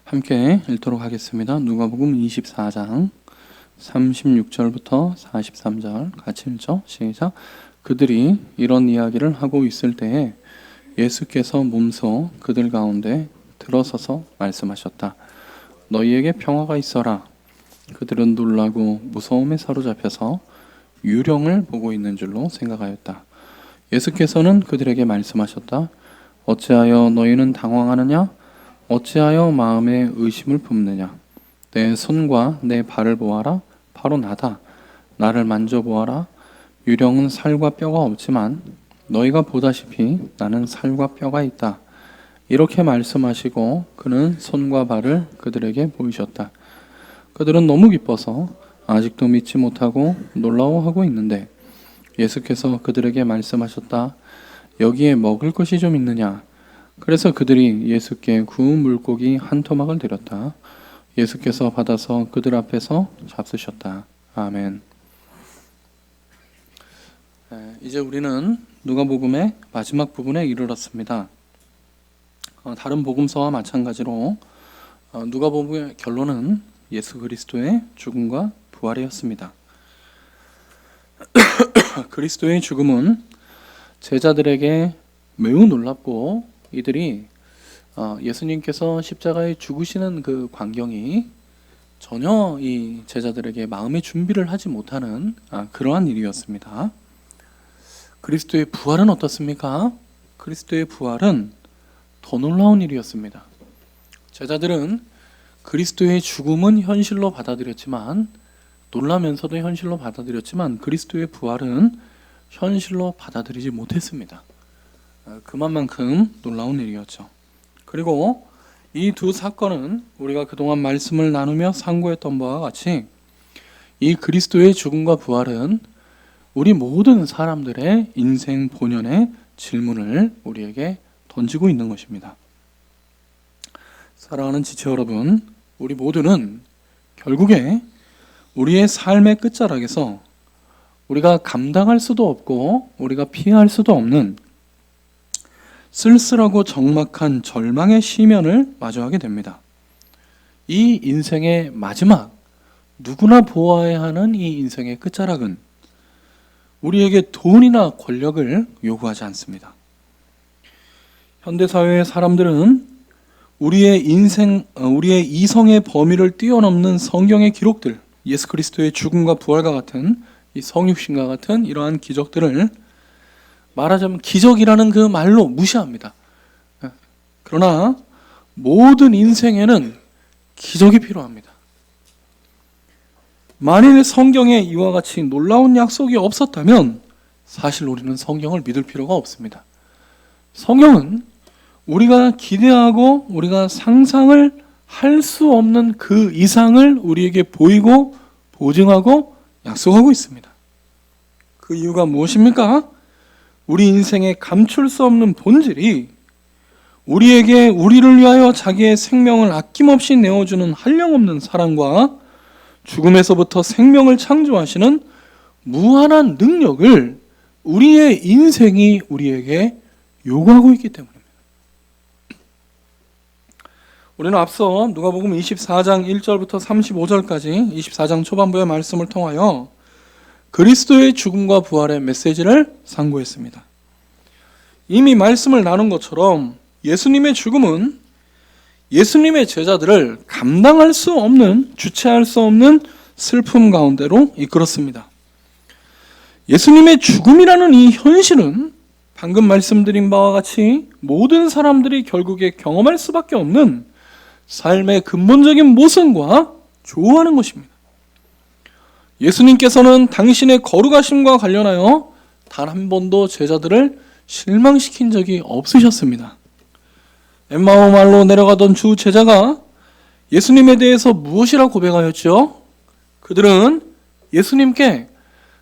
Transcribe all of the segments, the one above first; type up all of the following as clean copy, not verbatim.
함께 읽도록 하겠습니다. 누가복음 24장 36절부터 43절 같이 읽죠. 시작. 그들이 이런 이야기를 하고 있을 때에 예수께서 몸소 그들 가운데 들어서서 말씀하셨다. 너희에게 평화가 있어라. 그들은 놀라고 무서움에 사로잡혀서 유령을 보고 있는 줄로 생각하였다. 예수께서는 그들에게 말씀하셨다. 어찌하여 너희는 당황하느냐? 어찌하여 마음에 의심을 품느냐? 내 손과 내 발을 보아라. 바로 나다. 나를 만져보아라. 유령은 살과 뼈가 없지만 너희가 보다시피 나는 살과 뼈가 있다. 이렇게 말씀하시고 그는 손과 발을 그들에게 보이셨다. 그들은 너무 기뻐서 아직도 믿지 못하고 놀라워하고 있는데 예수께서 그들에게 말씀하셨다. 여기에 먹을 것이 좀 있느냐? 그래서 그들이 예수께 구운 물고기 한 토막을 드렸다. 예수께서 받아서 그들 앞에서 잡수셨다. 아멘. 이제 우리는 누가복음의 마지막 부분에 이르렀습니다. 다른 복음서와 마찬가지로 누가복음의 결론은 예수 그리스도의 죽음과 부활이었습니다. 그리스도의 죽음은 제자들에게 매우 놀랍고 이들이 예수님께서 십자가에 죽으시는 그 광경이 전혀 이 제자들에게 마음의 준비를 하지 못하는 그러한 일이었습니다. 그리스도의 부활은 어떻습니까? 그리스도의 부활은 더 놀라운 일이었습니다. 제자들은 그리스도의 죽음은 현실로 받아들였지만 놀라면서도 현실로 받아들였지만 그리스도의 부활은 현실로 받아들이지 못했습니다. 그만큼 놀라운 일이었죠. 그리고 이 두 사건은 우리가 그동안 말씀을 나누며 상고했던 바와 같이 이 그리스도의 죽음과 부활은 우리 모든 사람들의 인생 본연의 질문을 우리에게 던지고 있는 것입니다. 사랑하는 지체 여러분, 우리 모두는 결국에 우리의 삶의 끝자락에서 우리가 감당할 수도 없고 우리가 피할 수도 없는 쓸쓸하고 적막한 절망의 시면을 마주하게 됩니다. 이 인생의 마지막, 누구나 보아야 하는 이 인생의 끝자락은 우리에게 돈이나 권력을 요구하지 않습니다. 현대사회의 사람들은 우리의 이성의 범위를 뛰어넘는 성경의 기록들, 예수 그리스도의 죽음과 부활과 같은 이 성육신과 같은 이러한 기적들을 말하자면 기적이라는 그 말로 무시합니다. 그러나 모든 인생에는 기적이 필요합니다. 만일 성경에 이와 같이 놀라운 약속이 없었다면 사실 우리는 성경을 믿을 필요가 없습니다. 성경은 우리가 기대하고 우리가 상상을 할 수 없는 그 이상을 우리에게 보이고 보증하고 약속하고 있습니다. 그 이유가 무엇입니까? 우리 인생의 감출 수 없는 본질이 우리에게 우리를 위하여 자기의 생명을 아낌없이 내어주는 한량없는 사랑과 죽음에서부터 생명을 창조하시는 무한한 능력을 우리의 인생이 우리에게 요구하고 있기 때문입니다. 우리는 앞서 누가복음 24장 1절부터 35절까지 24장 초반부의 말씀을 통하여 그리스도의 죽음과 부활의 메시지를 상고했습니다. 이미 말씀을 나눈 것처럼 예수님의 죽음은 예수님의 제자들을 감당할 수 없는, 주체할 수 없는 슬픔 가운데로 이끌었습니다. 예수님의 죽음이라는 이 현실은 방금 말씀드린 바와 같이 모든 사람들이 결국에 경험할 수밖에 없는 삶의 근본적인 모순과 조화하는 것입니다. 예수님께서는 당신의 거룩하심과 관련하여 단 한 번도 제자들을 실망시킨 적이 없으셨습니다. 엠마오 마을로 내려가던 주 제자가 예수님에 대해서 무엇이라 고백하였죠? 그들은 예수님께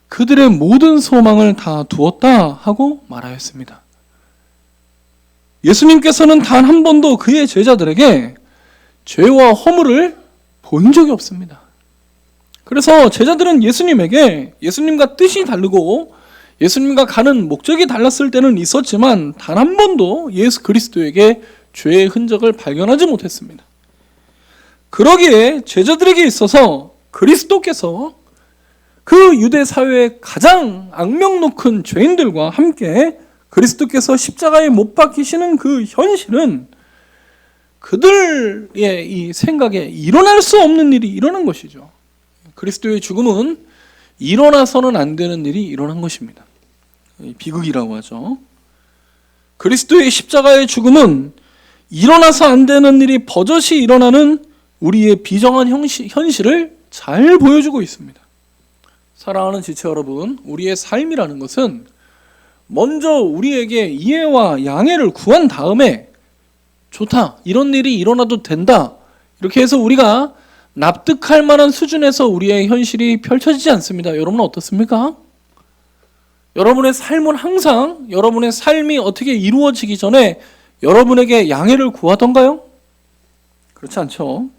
그들의 모든 소망을 다 두었다 하고 말하였습니다. 예수님께서는 단 한 번도 그의 제자들에게 죄와 허물을 본 적이 없습니다. 그래서 제자들은 예수님에게 예수님과 뜻이 다르고 예수님과 가는 목적이 달랐을 때는 있었지만 단 한 번도 예수 그리스도에게 죄의 흔적을 발견하지 못했습니다. 그러기에 제자들에게 있어서 그리스도께서 그 유대 사회의 가장 악명 높은 죄인들과 함께 그리스도께서 십자가에 못 박히시는 그 현실은 그들의 이 생각에 일어날 수 없는 일이 일어난 것이죠. 그리스도의 죽음은 일어나서는 안 되는 일이 일어난 것입니다. 비극이라고 하죠. 그리스도의 십자가의 죽음은 일어나서 안 되는 일이 버젓이 일어나는 우리의 비정한 현실을 잘 보여주고 있습니다. 사랑하는 지체 여러분, 우리의 삶이라는 것은 먼저 우리에게 이해와 양해를 구한 다음에 좋다, 이런 일이 일어나도 된다, 이렇게 해서 우리가 납득할 만한 수준에서 우리의 현실이 펼쳐지지 않습니다. 여러분은 어떻습니까? 여러분의 삶은 항상 여러분의 삶이 어떻게 이루어지기 전에 여러분에게 양해를 구하던가요? 그렇지 않죠.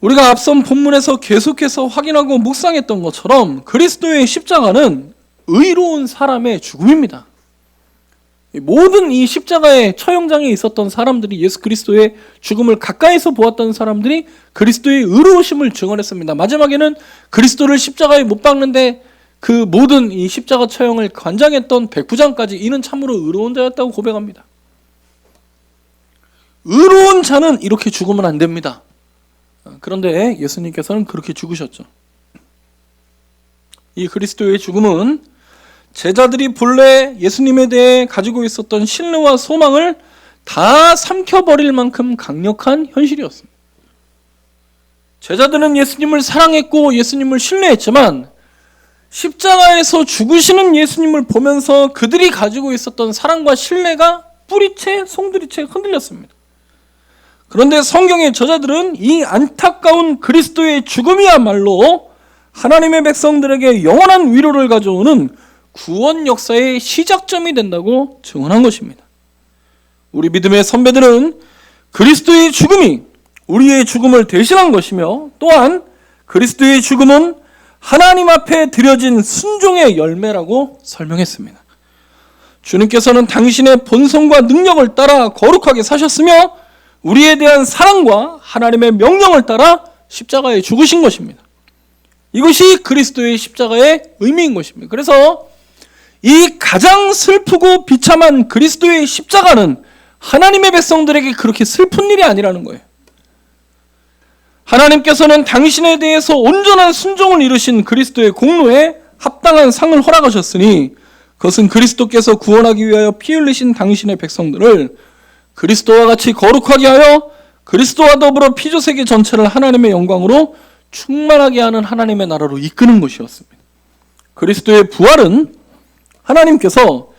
우리가 앞선 본문에서 계속해서 확인하고 묵상했던 것처럼 그리스도의 십자가는 의로운 사람의 죽음입니다. 모든 이 십자가의 처형장에 있었던 사람들이, 예수 그리스도의 죽음을 가까이서 보았던 사람들이 그리스도의 의로우심을 증언했습니다. 마지막에는 그리스도를 십자가에 못 박는데 그 모든 이 십자가 처형을 관장했던 백부장까지 이는 참으로 의로운 자였다고 고백합니다. 의로운 자는 이렇게 죽으면 안 됩니다. 그런데 예수님께서는 그렇게 죽으셨죠. 이 그리스도의 죽음은 제자들이 본래 예수님에 대해 가지고 있었던 신뢰와 소망을 다 삼켜버릴 만큼 강력한 현실이었습니다. 제자들은 예수님을 사랑했고 예수님을 신뢰했지만 십자가에서 죽으시는 예수님을 보면서 그들이 가지고 있었던 사랑과 신뢰가 뿌리채 송두리채 흔들렸습니다. 그런데 성경의 저자들은 이 안타까운 그리스도의 죽음이야말로 하나님의 백성들에게 영원한 위로를 가져오는 구원 역사의 시작점이 된다고 증언한 것입니다. 우리 믿음의 선배들은 그리스도의 죽음이 우리의 죽음을 대신한 것이며, 또한 그리스도의 죽음은 하나님 앞에 드려진 순종의 열매라고 설명했습니다. 주님께서는 당신의 본성과 능력을 따라 거룩하게 사셨으며 우리에 대한 사랑과 하나님의 명령을 따라 십자가에 죽으신 것입니다. 이것이 그리스도의 십자가의 의미인 것입니다. 그래서 이 가장 슬프고 비참한 그리스도의 십자가는 하나님의 백성들에게 그렇게 슬픈 일이 아니라는 거예요. 하나님께서는 당신에 대해서 온전한 순종을 이루신 그리스도의 공로에 합당한 상을 허락하셨으니 그것은 그리스도께서 구원하기 위하여 피 흘리신 당신의 백성들을 그리스도와 같이 거룩하게 하여 그리스도와 더불어 피조 세계 전체를 하나님의 영광으로 충만하게 하는 하나님의 나라로 이끄는 것이었습니다. 그리스도의 부활은 하나님께서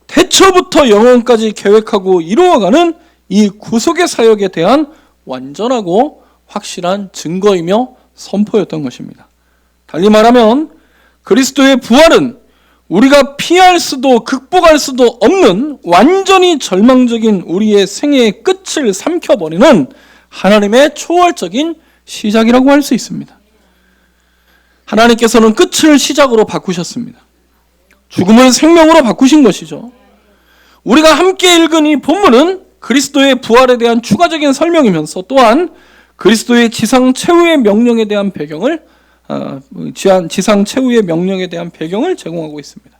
태초부터 영원까지 계획하고 이루어가는 이 구속의 사역에 대한 완전하고 확실한 증거이며 선포였던 것입니다. 달리 말하면 그리스도의 부활은 우리가 피할 수도 극복할 수도 없는 완전히 절망적인 우리의 생애의 끝을 삼켜버리는 하나님의 초월적인 시작이라고 할 수 있습니다. 하나님께서는 끝을 시작으로 바꾸셨습니다. 죽음을 생명으로 바꾸신 것이죠. 우리가 함께 읽은 이 본문은 그리스도의 부활에 대한 추가적인 설명이면서 또한 그리스도의 지상 최후의 명령에 대한 배경을 지상 최후의 명령에 대한 배경을 제공하고 있습니다.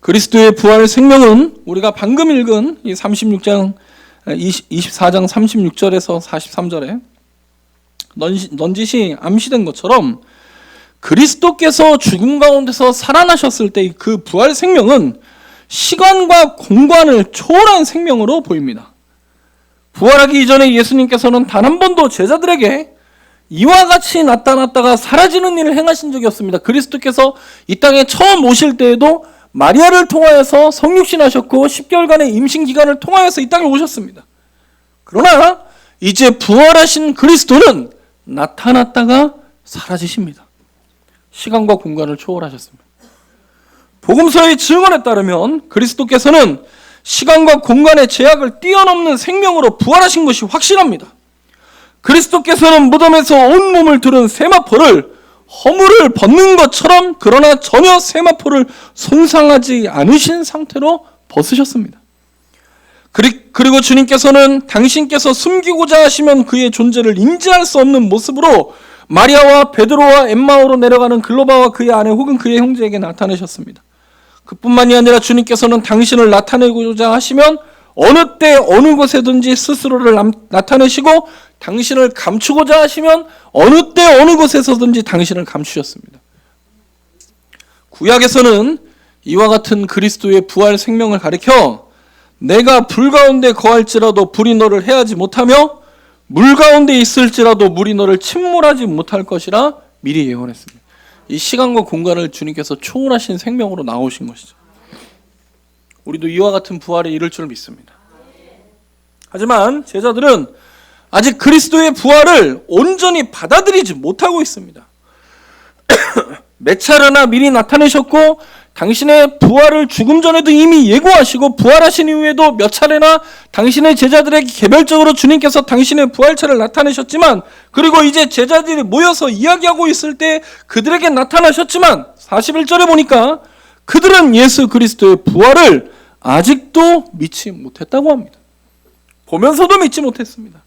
그리스도의 부활 생명은 우리가 방금 읽은 이 24장 36절에서 43절에 넌지시 암시된 것처럼 그리스도께서 죽음 가운데서 살아나셨을 때 그 부활 생명은 시간과 공간을 초월한 생명으로 보입니다. 부활하기 이전에 예수님께서는 단 한 번도 제자들에게 이와 같이 나타났다가 사라지는 일을 행하신 적이 없습니다. 그리스도께서 이 땅에 처음 오실 때에도 마리아를 통하여서 성육신하셨고 10개월간의 임신 기간을 통하여서 이 땅에 오셨습니다. 그러나 이제 부활하신 그리스도는 나타났다가 사라지십니다. 시간과 공간을 초월하셨습니다. 복음서의 증언에 따르면 그리스도께서는 시간과 공간의 제약을 뛰어넘는 생명으로 부활하신 것이 확실합니다. 그리스도께서는 무덤에서 온몸을 두른 세마포를 허물을 벗는 것처럼, 그러나 전혀 세마포를 손상하지 않으신 상태로 벗으셨습니다. 그리고 주님께서는 당신께서 숨기고자 하시면 그의 존재를 인지할 수 없는 모습으로 마리아와 베드로와 엠마오로 내려가는 글로바와 그의 아내 혹은 그의 형제에게 나타내셨습니다. 그뿐만이 아니라 주님께서는 당신을 나타내고자 하시면 어느 때 어느 곳에든지 스스로를 나타내시고 당신을 감추고자 하시면 어느 때 어느 곳에서든지 당신을 감추셨습니다. 구약에서는 이와 같은 그리스도의 부활 생명을 가리켜 내가 불 가운데 거할지라도 불이 너를 해하지 못하며 물 가운데 있을지라도 물이 너를 침몰하지 못할 것이라 미리 예언했습니다. 이 시간과 공간을 주님께서 초월하신 생명으로 나오신 것이죠. 우리도 이와 같은 부활에 이를 줄 믿습니다. 하지만 제자들은 아직 그리스도의 부활을 온전히 받아들이지 못하고 있습니다. 몇 차례나 미리 나타내셨고 당신의 부활을 죽음 전에도 이미 예고하시고 부활하신 이후에도 몇 차례나 당신의 제자들에게 개별적으로 주님께서 당신의 부활체를 나타내셨지만, 그리고 이제 제자들이 모여서 이야기하고 있을 때 그들에게 나타나셨지만 41절에 보니까 그들은 예수 그리스도의 부활을 아직도 믿지 못했다고 합니다. 보면서도 믿지 못했습니다.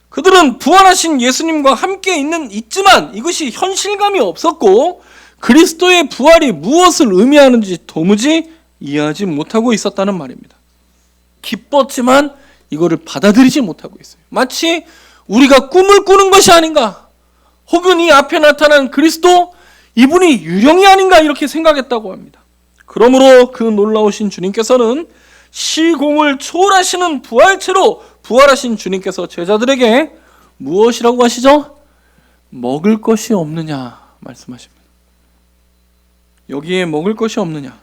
그들은 부활하신 예수님과 함께 있지만 이것이 현실감이 없었고 그리스도의 부활이 무엇을 의미하는지 도무지 이해하지 못하고 있었다는 말입니다. 기뻤지만 이거를 받아들이지 못하고 있어요. 마치 우리가 꿈을 꾸는 것이 아닌가, 혹은 이 앞에 나타난 그리스도, 이분이 유령이 아닌가 이렇게 생각했다고 합니다. 그러므로 그 놀라우신 주님께서는 시공을 초월하시는 부활체로 부활하신 주님께서 제자들에게 무엇이라고 하시죠? 먹을 것이 없느냐 말씀하십니다. 여기에 먹을 것이 없느냐.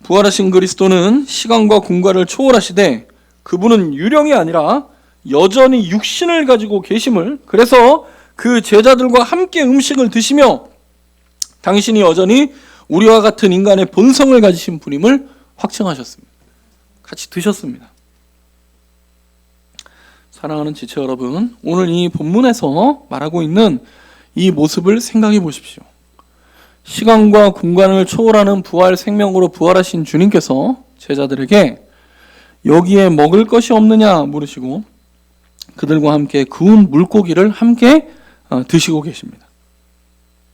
부활하신 그리스도는 시간과 공간을 초월하시되 그분은 유령이 아니라 여전히 육신을 가지고 계심을, 그래서 그 제자들과 함께 음식을 드시며 당신이 여전히 우리와 같은 인간의 본성을 가지신 분임을 확증하셨습니다. 같이 드셨습니다. 사랑하는 지체 여러분, 오늘 이 본문에서 말하고 있는 이 모습을 생각해 보십시오. 시간과 공간을 초월하는 부활 생명으로 부활하신 주님께서 제자들에게 여기에 먹을 것이 없느냐 물으시고 그들과 함께 구운 물고기를 함께 드시고 계십니다.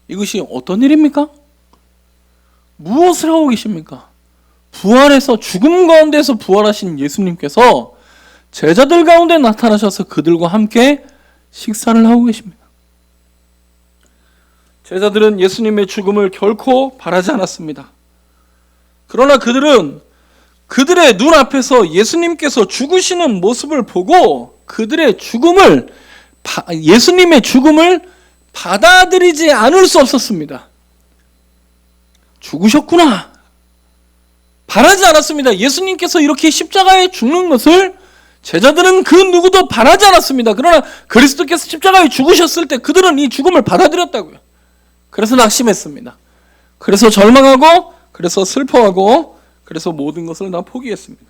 이것이 어떤 일입니까? 무엇을 하고 계십니까? 부활해서 죽음 가운데서 부활하신 예수님께서 제자들 가운데 나타나셔서 그들과 함께 식사를 하고 계십니다. 제자들은 예수님의 죽음을 결코 바라지 않았습니다. 그러나 그들은 그들의 눈앞에서 예수님께서 죽으시는 모습을 보고 예수님의 죽음을 받아들이지 않을 수 없었습니다. 죽으셨구나. 바라지 않았습니다. 예수님께서 이렇게 십자가에 죽는 것을 제자들은 그 누구도 바라지 않았습니다. 그러나 그리스도께서 십자가에 죽으셨을 때 그들은 이 죽음을 받아들였다고요. 그래서 낙심했습니다. 그래서 절망하고, 그래서 슬퍼하고, 그래서 모든 것을 다 포기했습니다.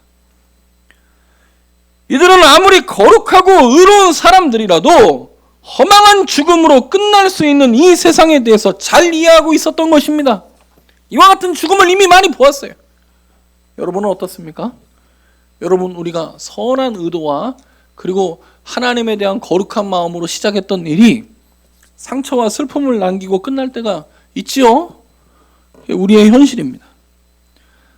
이들은 아무리 거룩하고 의로운 사람들이라도 허망한 죽음으로 끝날 수 있는 이 세상에 대해서 잘 이해하고 있었던 것입니다. 이와 같은 죽음을 이미 많이 보았어요. 여러분은 어떻습니까? 여러분, 우리가 선한 의도와 그리고 하나님에 대한 거룩한 마음으로 시작했던 일이 상처와 슬픔을 남기고 끝날 때가 있지요. 우리의 현실입니다.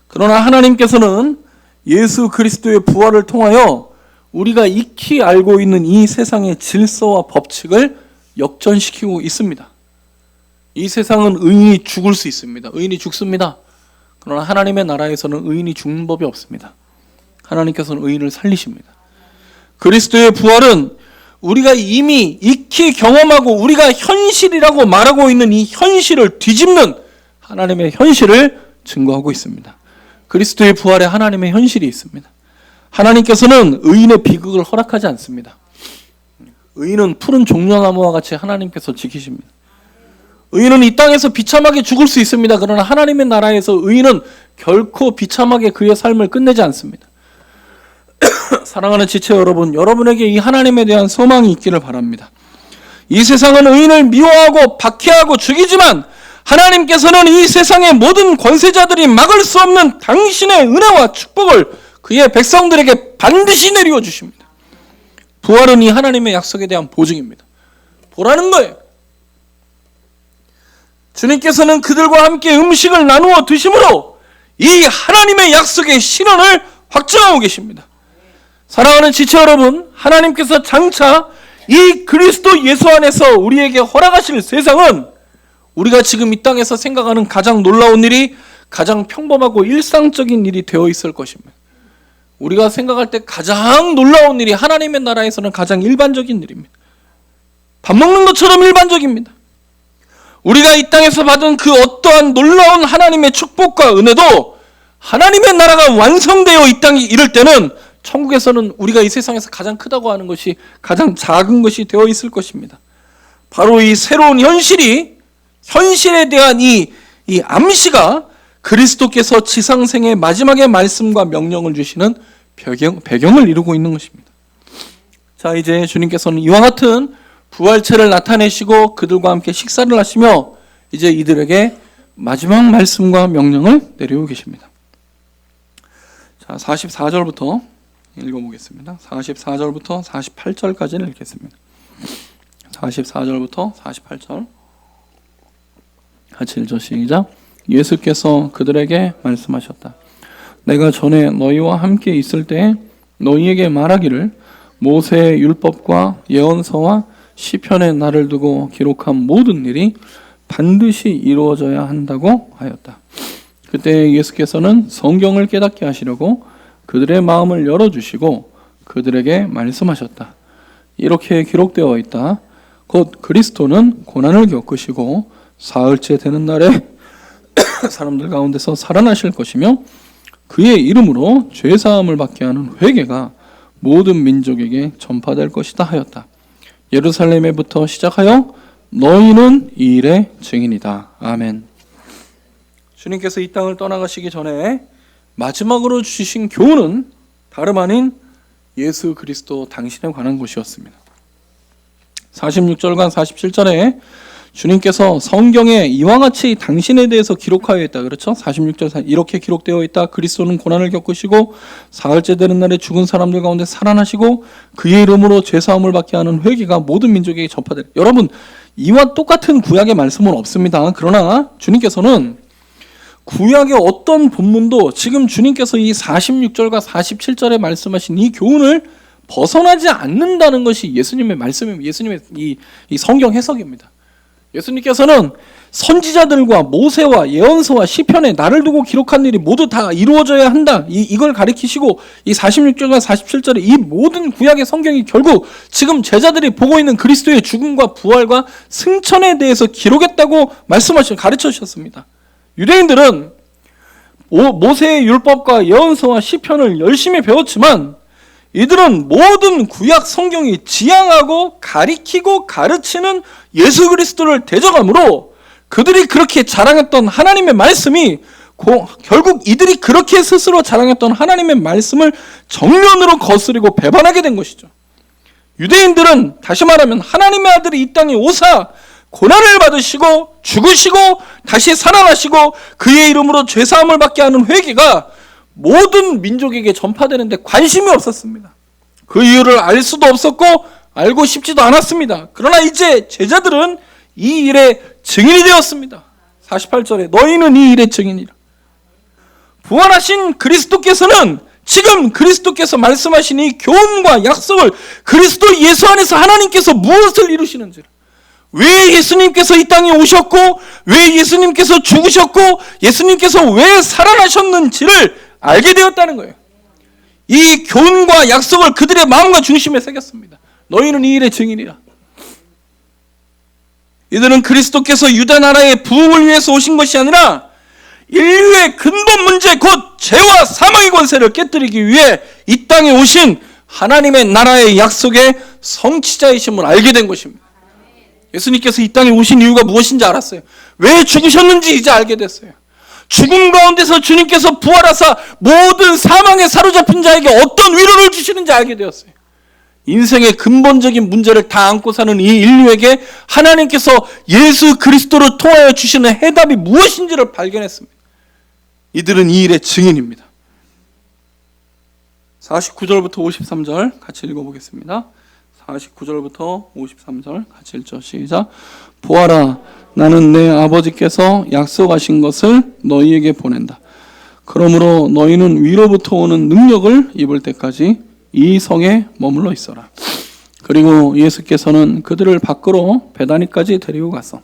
그러나 하나님께서는 예수 그리스도의 부활을 통하여 우리가 익히 알고 있는 이 세상의 질서와 법칙을 역전시키고 있습니다. 이 세상은 의인이 죽을 수 있습니다. 의인이 죽습니다. 그러나 하나님의 나라에서는 의인이 죽는 법이 없습니다. 하나님께서는 의인을 살리십니다. 그리스도의 부활은 우리가 이미 익히 경험하고 우리가 현실이라고 말하고 있는 이 현실을 뒤집는 하나님의 현실을 증거하고 있습니다. 그리스도의 부활에 하나님의 현실이 있습니다. 하나님께서는 의인의 비극을 허락하지 않습니다. 의인은 푸른 종려나무와 같이 하나님께서 지키십니다. 의인은 이 땅에서 비참하게 죽을 수 있습니다. 그러나 하나님의 나라에서 의인은 결코 비참하게 그의 삶을 끝내지 않습니다. 사랑하는 지체 여러분, 여러분에게 이 하나님에 대한 소망이 있기를 바랍니다. 이 세상은 의인을 미워하고 박해하고 죽이지만 하나님께서는 이 세상의 모든 권세자들이 막을 수 없는 당신의 은혜와 축복을 그의 백성들에게 반드시 내리워 주십니다. 부활은 이 하나님의 약속에 대한 보증입니다. 보라는 거예요. 주님께서는 그들과 함께 음식을 나누어 드심으로 이 하나님의 약속의 실현을 확증하고 계십니다. 사랑하는 지체 여러분, 하나님께서 장차 이 그리스도 예수 안에서 우리에게 허락하실 세상은 우리가 지금 이 땅에서 생각하는 가장 놀라운 일이 가장 평범하고 일상적인 일이 되어 있을 것입니다. 우리가 생각할 때 가장 놀라운 일이 하나님의 나라에서는 가장 일반적인 일입니다. 밥 먹는 것처럼 일반적입니다. 우리가 이 땅에서 받은 그 어떠한 놀라운 하나님의 축복과 은혜도 하나님의 나라가 완성되어 이 땅에 이를 때는 천국에서는 우리가 이 세상에서 가장 크다고 하는 것이 가장 작은 것이 되어 있을 것입니다. 바로 이 새로운 현실에 대한 이 암시가 그리스도께서 지상생의 마지막의 말씀과 명령을 주시는 배경을 이루고 있는 것입니다. 자, 이제 주님께서는 이와 같은 부활체를 나타내시고 그들과 함께 식사를 하시며 이제 이들에게 마지막 말씀과 명령을 내리고 계십니다. 자, 44절부터 읽어보겠습니다. 44절부터 48절까지는 읽겠습니다. 44절부터 48절 같이 읽죠. 시작. 예수께서 그들에게 말씀하셨다. 내가 전에 너희와 함께 있을 때 너희에게 말하기를 모세의 율법과 예언서와 시편에 나를 두고 기록한 모든 일이 반드시 이루어져야 한다고 하였다. 그때 예수께서는 성경을 깨닫게 하시려고 그들의 마음을 열어주시고 그들에게 말씀하셨다. 이렇게 기록되어 있다. 곧 그리스도는 고난을 겪으시고 사흘째 되는 날에 사람들 가운데서 살아나실 것이며 그의 이름으로 죄사함을 받게 하는 회개가 모든 민족에게 전파될 것이다 하였다. 예루살렘에부터 시작하여 너희는 이 일의 증인이다. 아멘. 주님께서 이 땅을 떠나가시기 전에 마지막으로 주신 교훈은 다름 아닌 예수 그리스도 당신에 관한 것이었습니다. 46절과 47절에 주님께서 성경에 이와 같이 당신에 대해서 기록하여 있다. 그렇죠? 46절 이렇게 기록되어 있다. 그리스도는 고난을 겪으시고 사흘째 되는 날에 죽은 사람들 가운데 살아나시고 그의 이름으로 죄사함을 받게 하는 회개가 모든 민족에게 전파될. 여러분, 이와 똑같은 구약의 말씀은 없습니다. 그러나 주님께서는 구약의 어떤 본문도 지금 주님께서 이 46절과 47절에 말씀하신 이 교훈을 벗어나지 않는다는 것이 예수님의 말씀입니다. 예수님의 이 성경 해석입니다. 예수님께서는 선지자들과 모세와 예언서와 시편에 나를 두고 기록한 일이 모두 다 이루어져야 한다. 이걸 가리키시고 이 46절과 47절의 이 모든 구약의 성경이 결국 지금 제자들이 보고 있는 그리스도의 죽음과 부활과 승천에 대해서 기록했다고 가르쳐 주셨습니다. 유대인들은 모세의 율법과 예언서와 시편을 열심히 배웠지만 이들은 모든 구약 성경이 지향하고 가리키고 가르치는 예수 그리스도를 대적함으로 그들이 그렇게 자랑했던 하나님의 말씀이 결국 이들이 그렇게 스스로 자랑했던 하나님의 말씀을 정면으로 거스르고 배반하게 된 것이죠. 유대인들은 다시 말하면 하나님의 아들이 이 땅에 오사 고난을 받으시고 죽으시고 다시 살아나시고 그의 이름으로 죄사함을 받게 하는 회개가 모든 민족에게 전파되는데 관심이 없었습니다. 그 이유를 알 수도 없었고 알고 싶지도 않았습니다. 그러나 이제 제자들은 이 일의 증인이 되었습니다. 48절에 너희는 이 일의 증인이라. 부활하신 그리스도께서는 지금 그리스도께서 말씀하신 이 교훈과 약속을 그리스도 예수 안에서 하나님께서 무엇을 이루시는지, 왜 예수님께서 이 땅에 오셨고 왜 예수님께서 죽으셨고 예수님께서 왜 살아나셨는지를 알게 되었다는 거예요. 이 교훈과 약속을 그들의 마음과 중심에 새겼습니다. 너희는 이 일의 증인이라. 이들은 그리스도께서 유다 나라의 부흥을 위해서 오신 것이 아니라 인류의 근본 문제 곧 죄와 사망의 권세를 깨뜨리기 위해 이 땅에 오신 하나님의 나라의 약속의 성취자이심을 알게 된 것입니다. 예수님께서 이 땅에 오신 이유가 무엇인지 알았어요. 왜 죽으셨는지 이제 알게 됐어요. 죽음 가운데서 주님께서 부활하사 모든 사망에 사로잡힌 자에게 어떤 위로를 주시는지 알게 되었어요. 인생의 근본적인 문제를 다 안고 사는 이 인류에게 하나님께서 예수 그리스도를 통하여 주시는 해답이 무엇인지를 발견했습니다. 이들은 이 일의 증인입니다. 49절부터 53절 같이 읽어보겠습니다. 49절부터 53절 같이 읽죠. 시작. 보아라, 나는 내 아버지께서 약속하신 것을 너희에게 보낸다. 그러므로 너희는 위로부터 오는 능력을 입을 때까지 이 성에 머물러 있어라. 그리고 예수께서는 그들을 밖으로 베다니까지 데리고 가서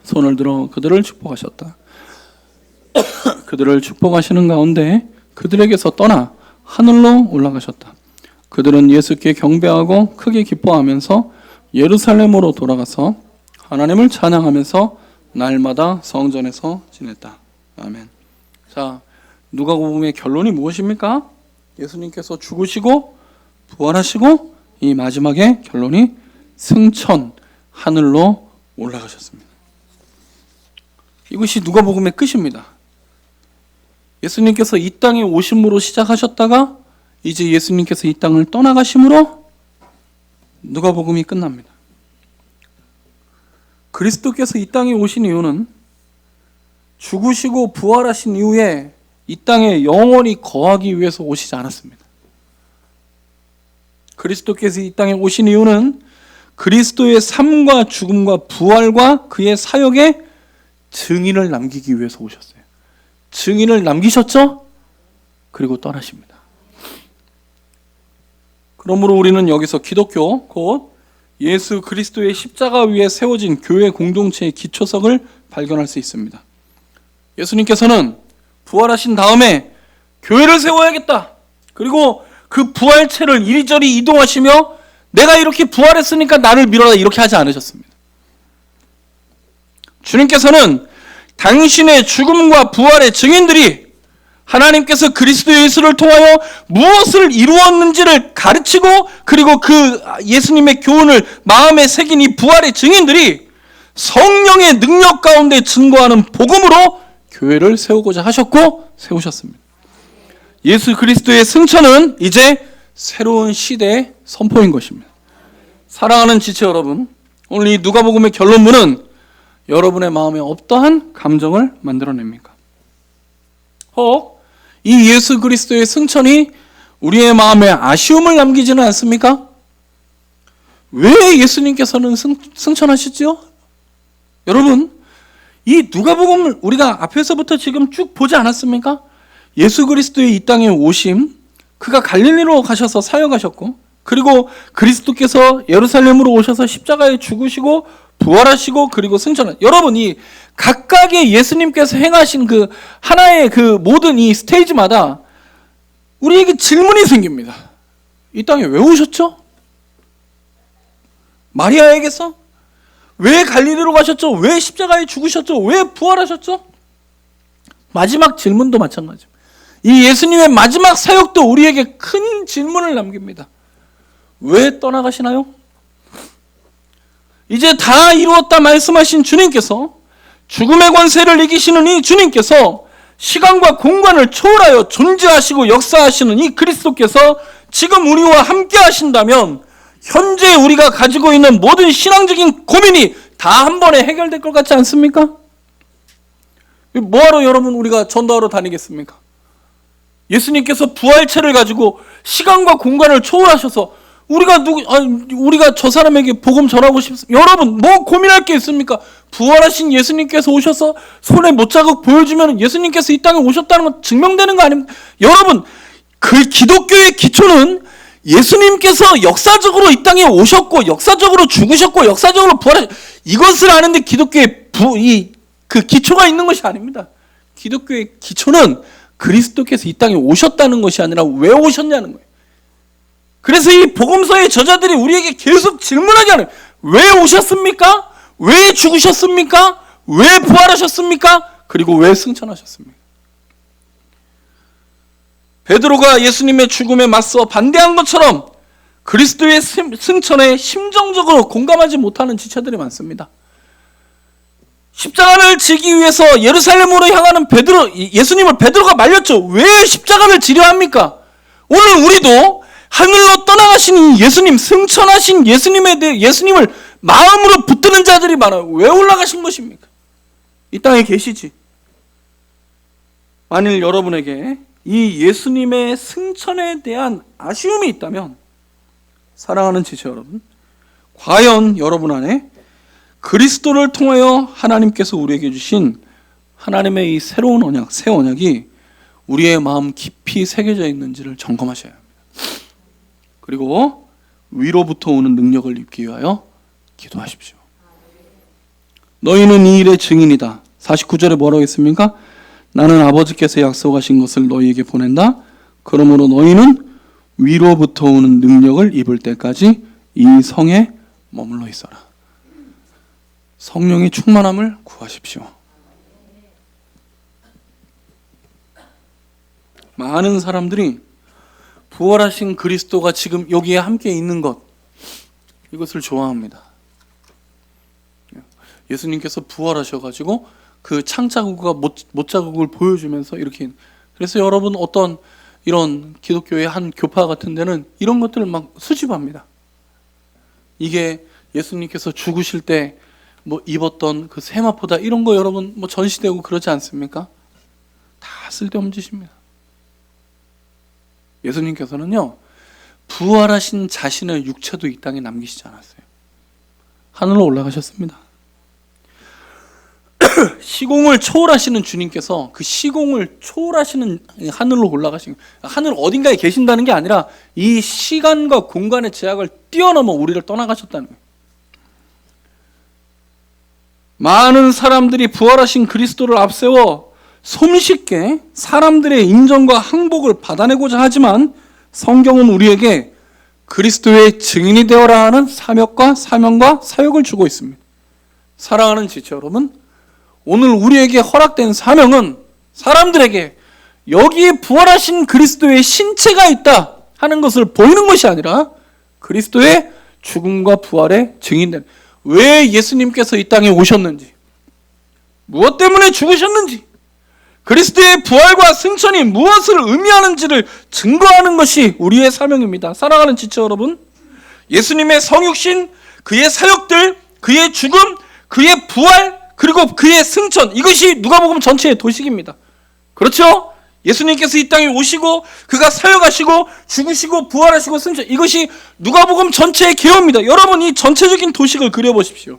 손을 들어 그들을 축복하셨다. 그들을 축복하시는 가운데 그들에게서 떠나 하늘로 올라가셨다. 그들은 예수께 경배하고 크게 기뻐하면서 예루살렘으로 돌아가서 하나님을 찬양하면서 날마다 성전에서 지냈다. 아멘. 자, 누가복음의 결론이 무엇입니까? 예수님께서 죽으시고 부활하시고 이 마지막에 결론이 승천, 하늘로 올라가셨습니다. 이것이 누가복음의 끝입니다. 예수님께서 이 땅에 오심으로 시작하셨다가 이제 예수님께서 이 땅을 떠나가심으로 누가복음이 끝납니다. 그리스도께서 이 땅에 오신 이유는 죽으시고 부활하신 이후에 이 땅에 영원히 거하기 위해서 오시지 않았습니다. 그리스도께서 이 땅에 오신 이유는 그리스도의 삶과 죽음과 부활과 그의 사역에 증인을 남기기 위해서 오셨어요. 증인을 남기셨죠? 그리고 떠나십니다. 그러므로 우리는 여기서 기독교, 곧 예수 그리스도의 십자가 위에 세워진 교회 공동체의 기초석을 발견할 수 있습니다. 예수님께서는 부활하신 다음에 교회를 세워야겠다. 그리고 그 부활체를 이리저리 이동하시며 내가 이렇게 부활했으니까 나를 밀어라 이렇게 하지 않으셨습니다. 주님께서는 당신의 죽음과 부활의 증인들이 하나님께서 그리스도 예수를 통하여 무엇을 이루었는지를 가르치고 그리고 그 예수님의 교훈을 마음에 새긴 이 부활의 증인들이 성령의 능력 가운데 증거하는 복음으로 교회를 세우고자 하셨고 세우셨습니다. 예수 그리스도의 승천은 이제 새로운 시대의 선포인 것입니다. 사랑하는 지체 여러분, 오늘 이 누가복음의 결론문은 여러분의 마음에 어떠한 감정을 만들어냅니까? 혹 이 예수 그리스도의 승천이 우리의 마음에 아쉬움을 남기지는 않습니까? 왜 예수님께서는 승천하셨지요? 여러분, 이 누가복음을 우리가 앞에서부터 지금 쭉 보지 않았습니까? 예수 그리스도의 이 땅에 오심, 그가 갈릴리로 가셔서 사역하셨고, 그리고 그리스도께서 예루살렘으로 오셔서 십자가에 죽으시고 부활하시고 그리고 승천한, 여러분 이 각각의 예수님께서 행하신 그 하나의 그 모든 이 스테이지마다 우리에게 질문이 생깁니다. 이 땅에 왜 오셨죠? 마리아에게서? 왜 갈릴리로 가셨죠? 왜 십자가에 죽으셨죠? 왜 부활하셨죠? 마지막 질문도 마찬가지입니다. 이 예수님의 마지막 사역도 우리에게 큰 질문을 남깁니다. 왜 떠나가시나요? 이제 다 이루었다 말씀하신 주님께서, 죽음의 권세를 이기시는 이 주님께서, 시간과 공간을 초월하여 존재하시고 역사하시는 이 그리스도께서 지금 우리와 함께 하신다면 현재 우리가 가지고 있는 모든 신앙적인 고민이 다 한 번에 해결될 것 같지 않습니까? 뭐하러 여러분 우리가 전도하러 다니겠습니까? 예수님께서 부활체를 가지고 시간과 공간을 초월하셔서 우리가 저 사람에게 복음 전하고 싶습니다. 여러분 뭐 고민할 게 있습니까? 부활하신 예수님께서 오셔서 손에 못자국 보여주면 예수님께서 이 땅에 오셨다는 건 증명되는 거 아닙니까? 여러분 그 기독교의 기초는 예수님께서 역사적으로 이 땅에 오셨고 역사적으로 죽으셨고 역사적으로 부활하셨고 이것을 아는데 기독교의 그 기초가 있는 것이 아닙니다. 기독교의 기초는 그리스도께서 이 땅에 오셨다는 것이 아니라 왜 오셨냐는 거예요. 그래서 이 복음서의 저자들이 우리에게 계속 질문하게 하는, 왜 오셨습니까? 왜 죽으셨습니까? 왜 부활하셨습니까? 그리고 왜 승천하셨습니까? 베드로가 예수님의 죽음에 맞서 반대한 것처럼 그리스도의 승천에 심정적으로 공감하지 못하는 지체들이 많습니다. 십자가를 지기 위해서 예루살렘으로 향하는 예수님을 베드로가 말렸죠. 왜 십자가를 지려 합니까? 오늘 우리도 하늘로 떠나가신 예수님, 승천하신 예수님에 대해 예수님을 마음으로 붙드는 자들이 많아요. 왜 올라가신 것입니까? 이 땅에 계시지. 만일 여러분에게 이 예수님의 승천에 대한 아쉬움이 있다면, 사랑하는 지체 여러분, 과연 여러분 안에 그리스도를 통하여 하나님께서 우리에게 주신 하나님의 이 새로운 언약, 새 언약이 우리의 마음 깊이 새겨져 있는지를 점검하셔야 합니다. 그리고 위로부터 오는 능력을 입기 위하여 기도하십시오. 너희는 이 일의 증인이다. 49절에 뭐라고 했습니까? 나는 아버지께서 약속하신 것을 너희에게 보낸다. 그러므로 너희는 위로부터 오는 능력을 입을 때까지 이 성에 머물러 있어라. 성령의 충만함을 구하십시오. 많은 사람들이 부활하신 그리스도가 지금 여기에 함께 있는 것, 이것을 좋아합니다. 예수님께서 부활하셔가지고 그 창자국과 못자국을 보여주면서 이렇게, 그래서 여러분 어떤 이런 기독교의 한 교파 같은 데는 이런 것들을 막 수집합니다. 이게 예수님께서 죽으실 때 뭐 입었던 그 세마포다, 이런 거 여러분 뭐 전시되고 그러지 않습니까? 다 쓸데없는 짓입니다. 예수님께서는요, 부활하신 자신의 육체도 이 땅에 남기시지 않았어요. 하늘로 올라가셨습니다. 시공을 초월하시는 주님께서 그 시공을 초월하시는 하늘로 올라가신, 하늘 어딘가에 계신다는 게 아니라 이 시간과 공간의 제약을 뛰어넘어 우리를 떠나가셨다는 거예요. 많은 사람들이 부활하신 그리스도를 앞세워 손쉽게 사람들의 인정과 항복을 받아내고자 하지만, 성경은 우리에게 그리스도의 증인이 되어라 하는 사명과 사역을 주고 있습니다. 사랑하는 지체 여러분, 오늘 우리에게 허락된 사명은 사람들에게 여기에 부활하신 그리스도의 신체가 있다 하는 것을 보이는 것이 아니라 그리스도의 죽음과 부활의 증인된, 왜 예수님께서 이 땅에 오셨는지, 무엇 때문에 죽으셨는지, 그리스도의 부활과 승천이 무엇을 의미하는지를 증거하는 것이 우리의 사명입니다. 사랑하는 지체 여러분, 예수님의 성육신, 그의 사역들, 그의 죽음, 그의 부활, 그리고 그의 승천, 이것이 누가복음 전체의 도식입니다. 그렇죠? 예수님께서 이 땅에 오시고 그가 사역하시고 죽으시고 부활하시고 승천, 이것이 누가복음 전체의 개요입니다. 여러분, 이 전체적인 도식을 그려보십시오.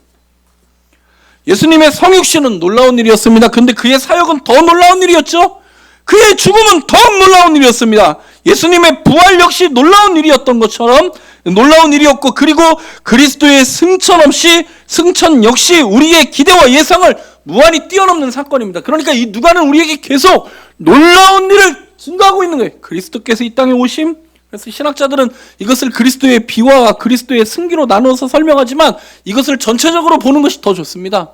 예수님의 성육신은 놀라운 일이었습니다. 근데 그의 사역은 더 놀라운 일이었죠. 그의 죽음은 더욱 놀라운 일이었습니다. 예수님의 부활 역시 놀라운 일이었던 것처럼 놀라운 일이었고, 그리고 그리스도의 승천 역시 우리의 기대와 예상을 무한히 뛰어넘는 사건입니다. 그러니까 이 누가는 우리에게 계속 놀라운 일을 증거하고 있는 거예요. 그리스도께서 이 땅에 오심. 그래서 신학자들은 이것을 그리스도의 비화와 그리스도의 승기로 나누어서 설명하지만, 이것을 전체적으로 보는 것이 더 좋습니다.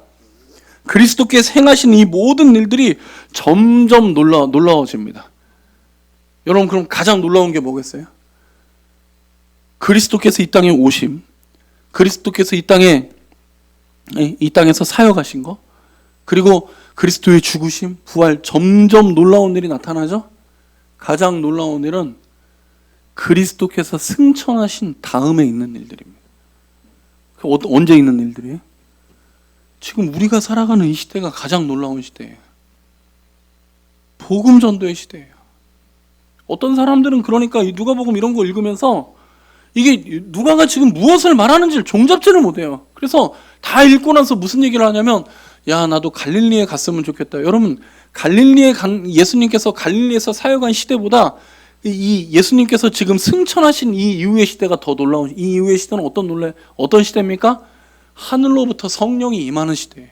그리스도께서 행하신 이 모든 일들이 점점 놀라워집니다. 여러분, 그럼 가장 놀라운 게 뭐겠어요? 그리스도께서 이 땅에 오심, 그리스도께서 이 땅에서 사역하신 거, 그리고 그리스도의 죽으심, 부활, 점점 놀라운 일이 나타나죠? 가장 놀라운 일은 그리스도께서 승천하신 다음에 있는 일들입니다. 언제 있는 일들이에요? 지금 우리가 살아가는 이 시대가 가장 놀라운 시대예요. 복음 전도의 시대예요. 어떤 사람들은 그러니까 이 누가복음 이런 거 읽으면서 이게 누가가 지금 무엇을 말하는지를 종잡지를 못해요. 그래서 다 읽고 나서 무슨 얘기를 하냐면, 야, 나도 갈릴리에 갔으면 좋겠다. 여러분, 예수님께서 갈릴리에서 사역한 시대보다 이 예수님께서 지금 승천하신 이 이후의 시대가 더 놀라운, 이 이후의 시대는 어떤 시대입니까? 하늘로부터 성령이 임하는 시대예요.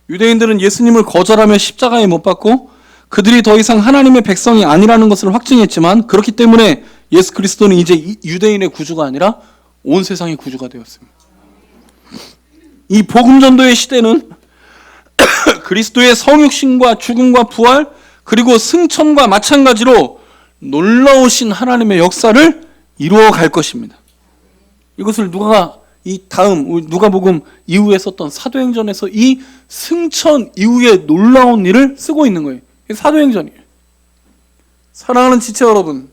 유대인들은 예수님을 거절하며 십자가에 못 박고 그들이 더 이상 하나님의 백성이 아니라는 것을 확증했지만, 그렇기 때문에 예수 그리스도는 이제 유대인의 구주가 아니라 온 세상의 구주가 되었습니다. 이 복음 전도의 시대는 그리스도의 성육신과 죽음과 부활, 그리고 승천과 마찬가지로 놀라우신 하나님의 역사를 이루어 갈 것입니다. 이것을 누가가 이 다음 누가복음 이후에 썼던 사도행전에서 이 승천 이후의 놀라운 일을 쓰고 있는 거예요. 사도행전이에요. 사랑하는 지체 여러분,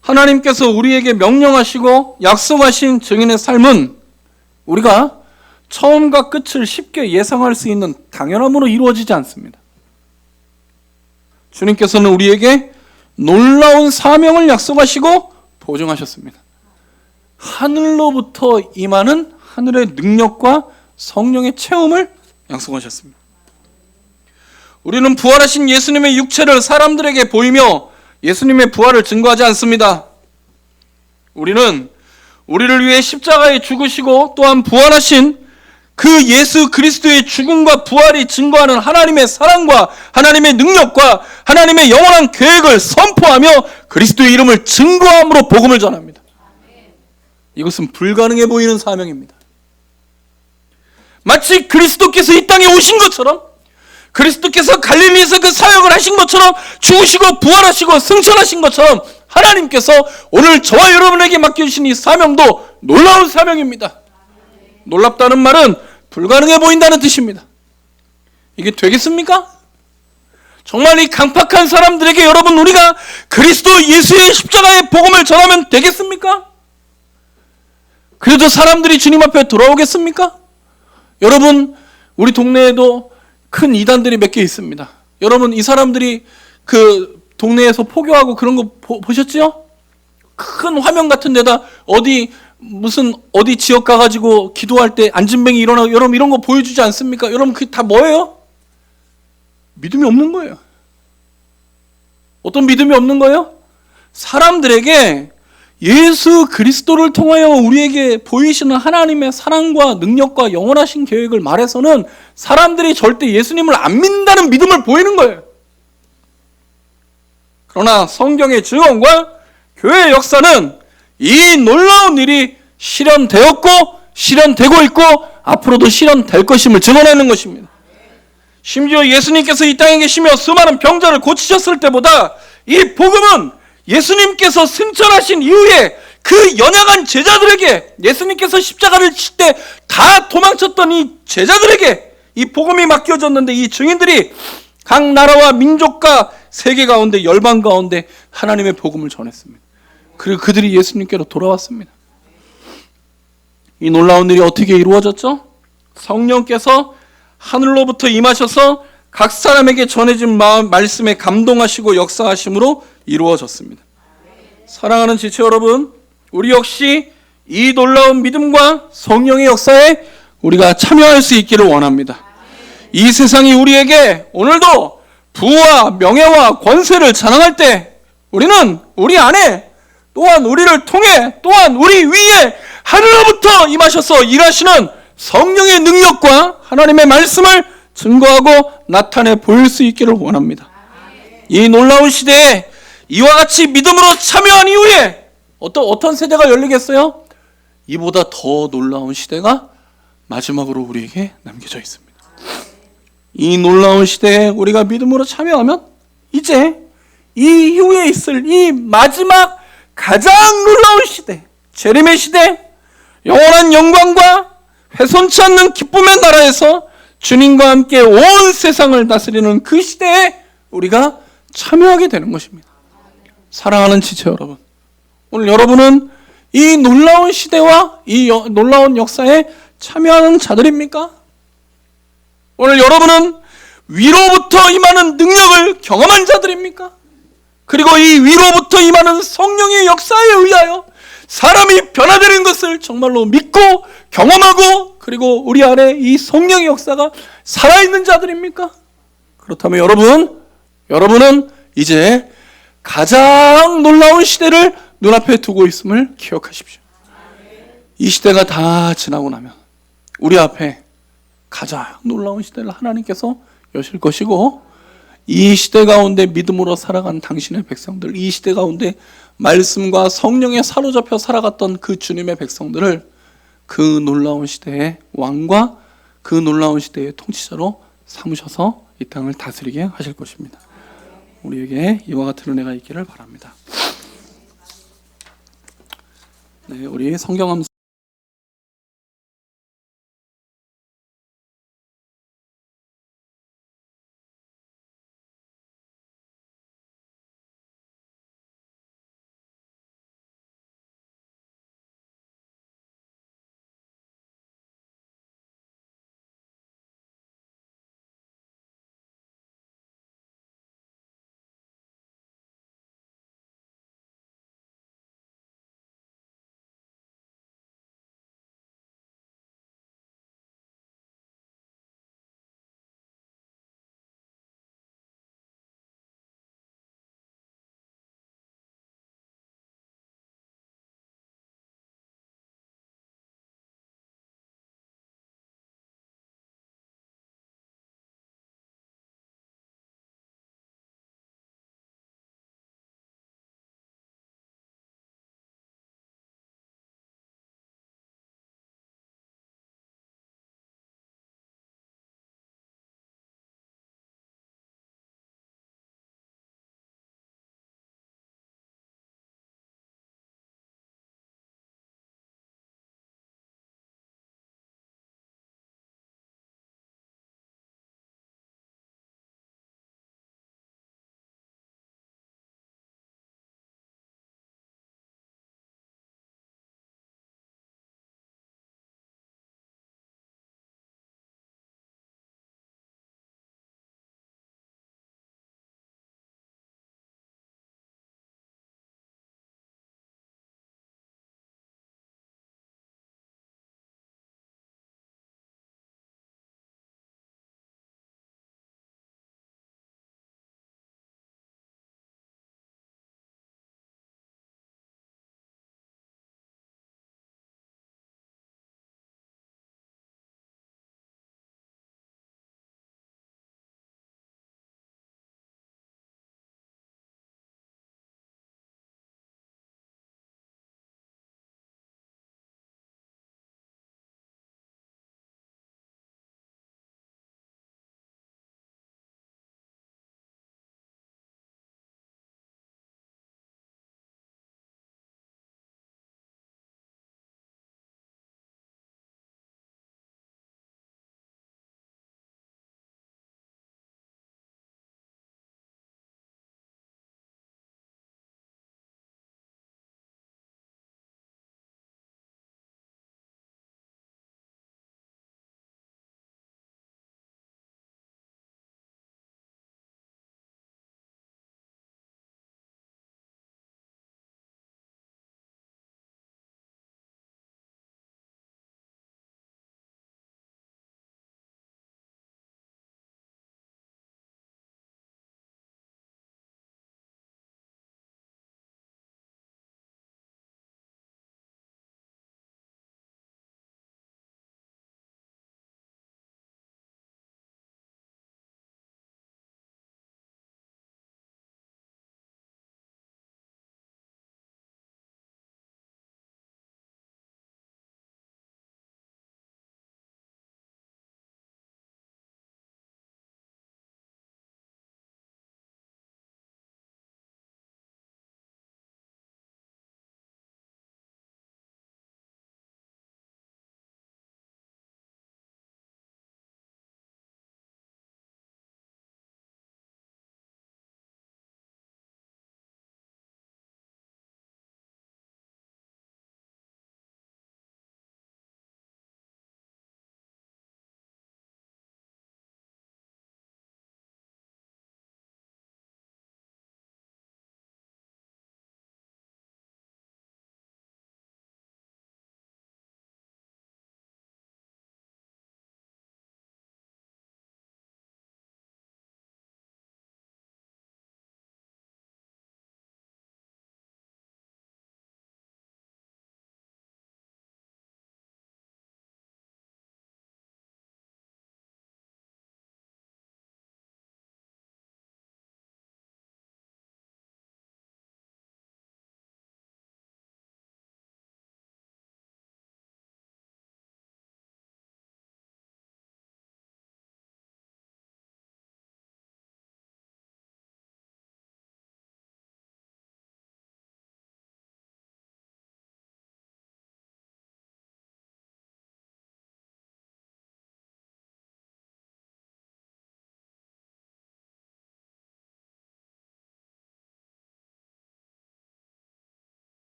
하나님께서 우리에게 명령하시고 약속하신 증인의 삶은 우리가 처음과 끝을 쉽게 예상할 수 있는 당연함으로 이루어지지 않습니다. 주님께서는 우리에게 놀라운 사명을 약속하시고 보증하셨습니다. 하늘로부터 임하는 하늘의 능력과 성령의 체험을 약속하셨습니다. 우리는 부활하신 예수님의 육체를 사람들에게 보이며 예수님의 부활을 증거하지 않습니다. 우리는 우리를 위해 십자가에 죽으시고 또한 부활하신 그 예수 그리스도의 죽음과 부활이 증거하는 하나님의 사랑과 하나님의 능력과 하나님의 영원한 계획을 선포하며 그리스도의 이름을 증거함으로 복음을 전합니다. 이것은 불가능해 보이는 사명입니다. 마치 그리스도께서 이 땅에 오신 것처럼, 그리스도께서 갈릴리에서 그 사역을 하신 것처럼, 죽으시고 부활하시고 승천하신 것처럼 하나님께서 오늘 저와 여러분에게 맡겨주신 이 사명도 놀라운 사명입니다. 놀랍다는 말은 불가능해 보인다는 뜻입니다. 이게 되겠습니까? 정말 이 강팍한 사람들에게 여러분, 우리가 그리스도 예수의 십자가의 복음을 전하면 되겠습니까? 그래도 사람들이 주님 앞에 돌아오겠습니까? 여러분, 우리 동네에도 큰 이단들이 몇 개 있습니다. 여러분, 이 사람들이 그 동네에서 포교하고 그런 거 보셨죠? 큰 화면 같은 데다 어디 지역 가가지고 기도할 때 안진뱅이 일어나고, 여러분 이런 거 보여주지 않습니까? 여러분 그게 다 뭐예요? 믿음이 없는 거예요. 어떤 믿음이 없는 거예요? 사람들에게 예수 그리스도를 통하여 우리에게 보이시는 하나님의 사랑과 능력과 영원하신 계획을 말해서는 사람들이 절대 예수님을 안 믿는다는 믿음을 보이는 거예요. 그러나 성경의 증언과 교회의 역사는 이 놀라운 일이 실현되었고 실현되고 있고 앞으로도 실현될 것임을 증언하는 것입니다. 심지어 예수님께서 이 땅에 계시며 수많은 병자를 고치셨을 때보다 이 복음은 예수님께서 승천하신 이후에 그 연약한 제자들에게, 예수님께서 십자가를 칠 때 다 도망쳤던 이 제자들에게 이 복음이 맡겨졌는데, 이 증인들이 각 나라와 민족과 세계 가운데, 열방 가운데 하나님의 복음을 전했습니다. 그리고 그들이 예수님께로 돌아왔습니다. 이 놀라운 일이 어떻게 이루어졌죠? 성령께서 하늘로부터 임하셔서 각 사람에게 전해진 말씀에 감동하시고 역사하심으로 이루어졌습니다. 사랑하는 지체 여러분, 우리 역시 이 놀라운 믿음과 성령의 역사에 우리가 참여할 수 있기를 원합니다. 이 세상이 우리에게 오늘도 부와 명예와 권세를 자랑할 때 우리는 우리 안에, 또한 우리를 통해, 또한 우리 위에 하늘로부터 임하셔서 일하시는 성령의 능력과 하나님의 말씀을 증거하고 나타내 보일 수 있기를 원합니다. 이 놀라운 시대에 이와 같이 믿음으로 참여한 이후에 어떤 세대가 열리겠어요? 이보다 더 놀라운 시대가 마지막으로 우리에게 남겨져 있습니다. 이 놀라운 시대에 우리가 믿음으로 참여하면 이제 이 이후에 있을 이 마지막 가장 놀라운 시대, 재림의 시대, 영원한 영광과 훼손치 않는 기쁨의 나라에서 주님과 함께 온 세상을 다스리는 그 시대에 우리가 참여하게 되는 것입니다. 사랑하는 지체 여러분, 오늘 여러분은 이 놀라운 시대와 이 놀라운 역사에 참여하는 자들입니까? 오늘 여러분은 위로부터 임하는 능력을 경험한 자들입니까? 그리고 이 위로부터 임하는 성령의 역사에 의하여 사람이 변화되는 것을 정말로 믿고 경험하고, 그리고 우리 안에 이 성령의 역사가 살아있는 자들입니까? 그렇다면 여러분은 이제 가장 놀라운 시대를 눈앞에 두고 있음을 기억하십시오. 이 시대가 다 지나고 나면 우리 앞에 가장 놀라운 시대를 하나님께서 여실 것이고, 이 시대 가운데 믿음으로 살아간 당신의 백성들, 이 시대 가운데 말씀과 성령에 사로잡혀 살아갔던 그 주님의 백성들을 그 놀라운 시대의 왕과 그 놀라운 시대의 통치자로 삼으셔서 이 땅을 다스리게 하실 것입니다. 우리에게 이와 같은 은혜가 있기를 바랍니다. 네, 우리 성경 함수